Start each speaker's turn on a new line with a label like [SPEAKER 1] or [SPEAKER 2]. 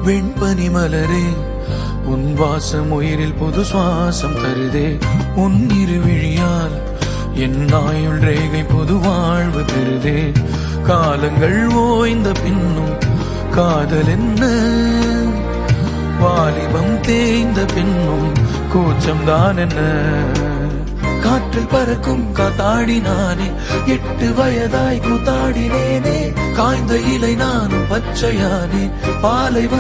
[SPEAKER 1] வெண்பனி மலரே உன் வாசம் உயிரில் புது சுவாசம் தருதே. உன் இருவிழியால் என் ஆயுள் ரேகை புது வாழ்வு பெறுதே. காலங்கள் ஓய்ந்த பின்னும் காதல் என்ன, வாலிபம் தேய்ந்த பின்னும் கூச்சம்தான் என்ன. காற்றில் பறக்கும் காத்தாடி நானே, 8 வயதாய் கூத்தாடினேனே. காய்ந்த இலை நானும் பச்சையானே, பாலைவன